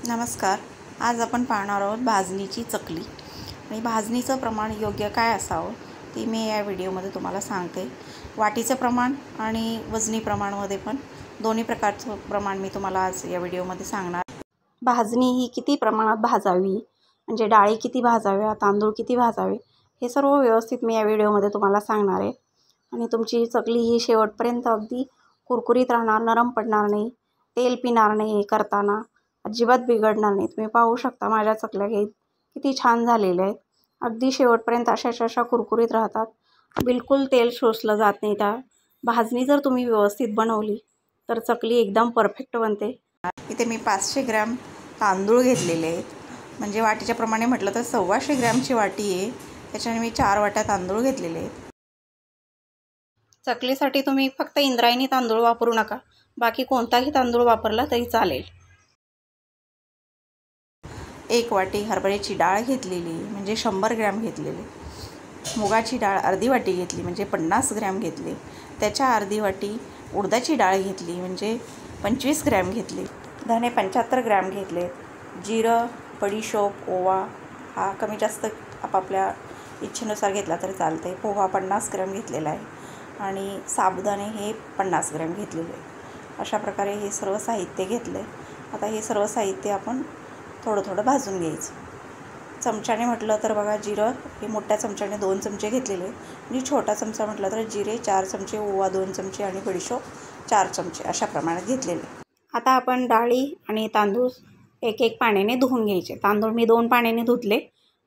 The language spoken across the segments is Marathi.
नमस्कार. आज आपण पाहणार आहोत भाजणीची चकली आणि भाजणीचं प्रमाण योग्य काय असावं ते मी या व्हिडिओमध्ये तुम्हाला सांगते. वाटीचं प्रमाण आणि वजनी प्रमाणामध्ये पण दोन्ही प्रकारचं प्रमाण मी तुम्हाला आज या व्हिडिओमध्ये सांगणार. भाजणी ही किती प्रमाणात भाजावी, म्हणजे डाळी किती भाजाव्या, तांदूळ किती भाजावे, हे सर्व व्यवस्थित मी या व्हिडिओमध्ये तुम्हाला सांगणार आहे. आणि तुमची चकली ही शेवटपर्यंत अगदी कुरकुरीत राहणार, नरम पडणार नाही, तेल पिणार नाही, करताना अजिबात बिघडणार नाही. तुम्ही पाहू शकता माझ्या चकल्या किती छान झालेल्या आहेत. अगदी शेवटपर्यंत अशा कुरकुरीत राहतात, बिलकुल तेल शोषलं जात नाही. त्या भाजणी जर तुम्ही व्यवस्थित बनवली तर चकली एकदम परफेक्ट बनते. इथे मी 500 ग्रॅम तांदूळ घेतलेले आहेत, म्हणजे वाटीच्या प्रमाणे म्हटलं तर 125 ग्रॅमची वाटी आहे, त्याच्याने मी 4 वाट्या तांदूळ घेतलेले आहेत. चकलीसाठी तुम्ही फक्त इंद्रायणी तांदूळ वापरू नका, बाकी कोणताही तांदूळ वापरला तरी चालेल. 1 वाटी हरभऱ्याची डाळ घेतलेली, म्हणजे 100 ग्रॅम घेतलेली. मुगाची डाळ अर्धी वाटी घेतली, म्हणजे 50 ग्रॅम घेतली. त्याच्या अर्धी वाटी उडदाची डाळ घेतली, म्हणजे 25 ग्रॅम घेतली. धणे 75 ग्रॅम घेतले. जिरं, बडीशोप, ओवा हा कमी जास्त आपापल्या इच्छेनुसार घेतला तरी चालते. पोहा 50 ग्रॅम घेतलेला आहे आणि साबुदाणे हे 50 ग्रॅम घेतलेले. अशा प्रकारे हे सर्व साहित्य घेतले. आता हे सर्व साहित्य आपण थोडं थोडं भाजून घ्यायचं. चमच्याने म्हटलं तर बघा, जिरं हे मोठ्या चमच्याने 2 चमचे घेतलेले, आणि छोटा चमचा म्हटलं तर जिरे 4 चमचे, ओवा 2 चमचे आणि बडीशोप 4 चमचे अशा प्रमाणात घेतलेले. आता आपण डाळी आणि तांदूळ एक पाण्याने धुवून घ्यायचे. तांदूळ मी 2 पाण्याने धुतले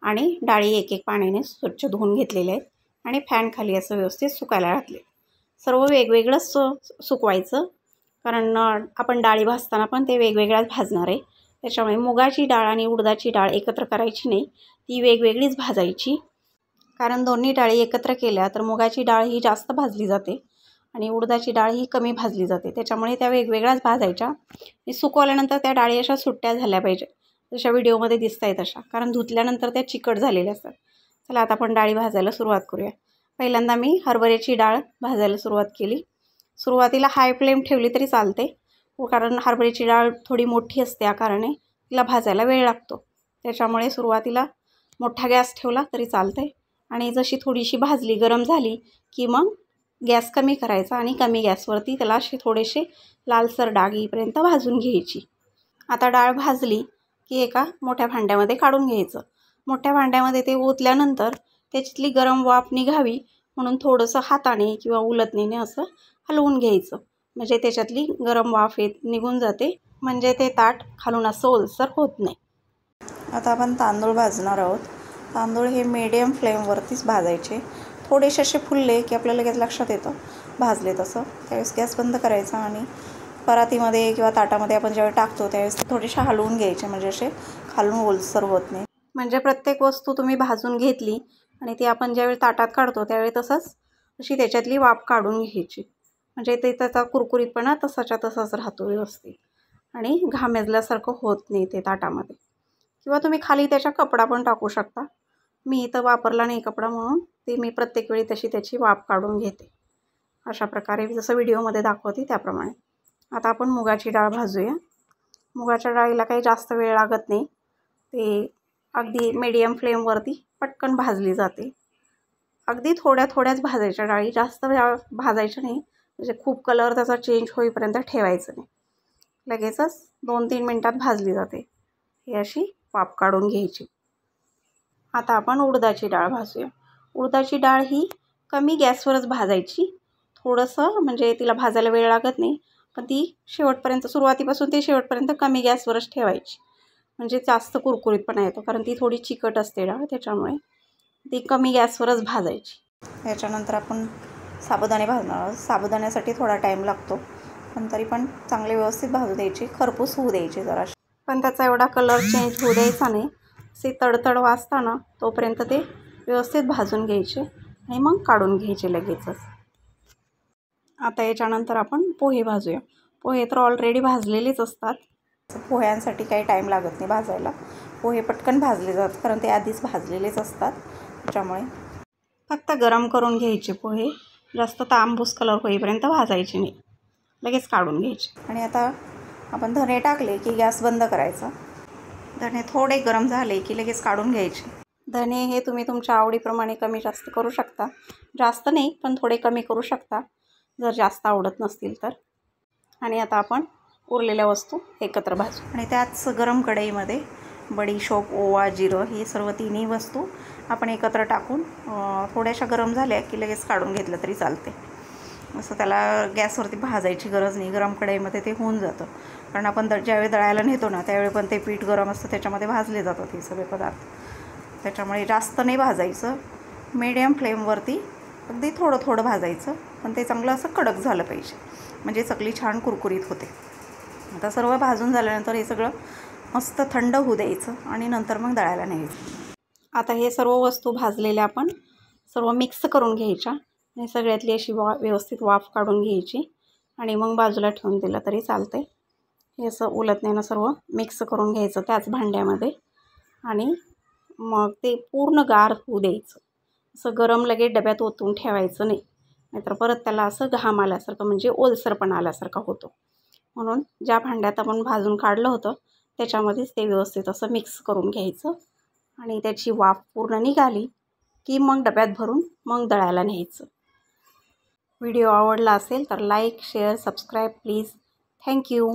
आणि डाळी एक पाण्याने स्वच्छ धुवून घेतलेले आहेत आणि फॅन खाली असं व्यवस्थित सुकायला घातले. सर्व वेगवेगळंच सुकवायचं, कारण आपण डाळी भाजताना पण ते वेगवेगळ्याच भाजणार आहे. त्याच्यामुळे मुगाची डाळ आणि उडदाची डाळ एकत्र करायची नाही, ती वेगवेगळीच भाजायची. कारण दोन्ही डाळी एकत्र केल्या तर मुगाची डाळ ही जास्त भाजली जाते आणि उडदाची डाळ ही कमी भाजली जाते. त्याच्यामुळे त्या वेगवेगळ्याच भाजायच्या. आणि सुकवल्यानंतर त्या डाळी अशा सुट्ट्या झाल्या पाहिजे, जशा व्हिडिओमध्ये दिसत आहेत तशा, कारण धुतल्यानंतर त्या चिकट झालेल्या असतात. चला आता आपण डाळी भाजायला सुरुवात करूया. पहिल्यांदा मी हरभऱ्याची डाळ भाजायला सुरुवात केली. सुरुवातीला हाय फ्लेम ठेवली तरी चालते, कारण हरभऱ्याची डाळ थोडी मोठी असते, या कारणे तिला भाजायला वेळ लागतो. त्याच्यामुळे सुरुवातीला मोठा गॅस ठेवला तरी चालते. आणि जशी थोडीशी भाजली, गरम झाली की मग गॅस कमी करायचा आणि कमी गॅसवरती त्याला असे थोडेसे लालसर डाग येईपर्यंत भाजून घ्यायची. आता डाळ भाजली की एका मोठ्या भांड्यामध्ये काढून घ्यायचं. मोठ्या भांड्यामध्ये ते ओतल्यानंतर त्याच्यातली गरम वाफ निघावी म्हणून थोडंसं हाताने किंवा उलटणीने असं हलवून घ्यायचं, म्हणजे त्याच्यातली गरम वाफ निघून जाते, म्हणजे ते ताट खालून असं ओलसर होत नाही. आता आपण तांदूळ भाजणार आहोत. तांदूळ हे मीडियम फ्लेमवरतीच भाजायचे. थोडेसे असे फुलले की आपल्याला लगेच लक्षात येतं भाजले तसं. त्यावेळेस गॅस बंद करायचा आणि परातीमध्ये किंवा ताटामध्ये आपण ज्यावेळी टाकतो त्यावेळेस थोडेसे हलवून घ्यायचे, म्हणजे असे खालून ओलसर होत नाही. म्हणजे प्रत्येक वस्तू तुम्ही भाजून घेतली आणि ती आपण ज्यावेळी ताटात काढतो त्यावेळी तसंच अशी त्याच्यातली वाफ काढून घ्यायची, म्हणजे ते त्याचा कुरकुरीतपणा तसाच्या तसाच राहतो व्यवस्थित आणि घामेजल्यासारखं होत नाही ते ताटामध्ये. किंवा तुम्ही खाली त्याच्या कपडा पण टाकू शकता. मी इथं वापरला नाही कपडा, म्हणून ते मी प्रत्येक वेळी तशी त्याची वाफ काढून घेते, अशा प्रकारे जसं व्हिडिओमध्ये दाखवते त्याप्रमाणे. आता आपण मुगाची डाळ भाजूया. मुगाच्या डाळीला काही जास्त वेळ लागत नाही, ते अगदी मीडियम फ्लेमवरती पटकन भाजली जाते. अगदी थोड्याच भाजायच्या डाळी, जास्त भाजायच्या नाही, म्हणजे खूप कलर त्याचा चेंज होईपर्यंत ठेवायचं नाही. लगेचच 2-3 मिनटात भाजली जाते. ही अशी वाफ काढून घ्यायची. आता आपण उडदाची डाळ भाजूया. उडदाची डाळ ही कमी गॅसवरच भाजायची. थोडंसं म्हणजे तिला भाजायला वेळ लागत नाही, पण ती शेवटपर्यंत, सुरुवातीपासून ते शेवटपर्यंत कमी गॅसवरच ठेवायची, म्हणजे जास्त कुरकुरीतपणा येतो. कारण ती थोडी चिकट असते डाळ, त्याच्यामुळे ती कमी गॅसवरच भाजायची. याच्यानंतर आपण साबुदाणे भाजणार आहोत. साबुदाण्यासाठी थोडा टाईम लागतो, पण तरी पण चांगले व्यवस्थित भाजू द्यायचे, खरपूस होऊ द्यायचे जरा, पण त्याचा एवढा कलर चेंज होऊ द्यायचा नाही. असे तडतड वाजताना तोपर्यंत ते व्यवस्थित भाजून घ्यायचे आणि मग काढून घ्यायचे लगेचच. आता याच्यानंतर आपण पोहे भाजूया. पोहे तर ऑलरेडी भाजलेलेच असतात. पोह्यांसाठी काही टाईम लागत नाही भाजायला. पोहे पटकन भाजले जातात, कारण ते आधीच भाजलेलेच असतात. त्याच्यामुळे फक्त गरम करून घ्यायचे पोहे, जास्त तांबूस कलर होईपर्यंत भाजायचे नाही, लगेच काढून घ्यायचे. आणि आता आपण धणे टाकले की गॅस बंद करायचा धणे थोडे गरम झाले की लगेच काढून घ्यायचे. धणे हे तुम्ही तुमच्या आवडीप्रमाणे कमी जास्त करू शकता. जास्त नाही, पण थोडे कमी करू शकता जर जास्त आवडत नसतील तर. आणि आता आपण उरलेल्या वस्तू एकत्र भाजू. आणि त्याच गरम कढईमध्ये बडीशोप, ओवा, जिरं हे सर्व तिन्ही वस्तू आपण एकत्र टाकून थोड्याशा गरम झाल्या की लगेच काढून घेतलं तरी चालते. असं त्याला गॅसवरती भाजायची गरज नाही. गरम कढईमध्ये ते होऊन जातं. कारण आपण ज्यावेळी दळायला नेतो ना त्यावेळी पण ते पीठ गरम असतं, त्याच्यामध्ये भाजले जातात हे सगळे पदार्थ. त्याच्यामुळे जास्त नाही भाजायचं. मीडियम फ्लेमवरती अगदी थोडं थोडं भाजायचं, पण ते चांगलं असं कडक झालं पाहिजे, म्हणजे चकली छान कुरकुरीत होते. आता सर्व भाजून झाल्यानंतर हे सगळं मस्त थंड होऊ द्यायचं आणि नंतर मग दळायला न्यायचं. आता हे सर्व वस्तू भाजलेल्या आपण सर्व मिक्स करून घ्यायच्या आणि सगळ्यातली अशी व्यवस्थित वाफ काढून घ्यायची आणि मग बाजूला ठेवून दिलं तरी चालते. हे असं उलटण्यानं सर्व मिक्स करून घ्यायचं त्याच भांड्यामध्ये आणि मग ते पूर्ण गार होऊ द्यायचं. असं गरम लगेच डब्यात ओतून ठेवायचं नाही, नाहीतर परत त्याला असं घाम आल्यासारखं म्हणजे ओलसरपणा आल्यासारखा होतो. म्हणून ज्या भांड्यात आपण भाजून काढलं होतं त्याच्यामध्येच ते व्यवस्थित असं मिक्स करून घ्यायचं आणि त्याची वाफ पूर्ण निघाली की मग डब्यात भरून मग दळायला न्यायचं. व्हिडिओ आवडला असेल तर like, share, subscribe please. Thank you.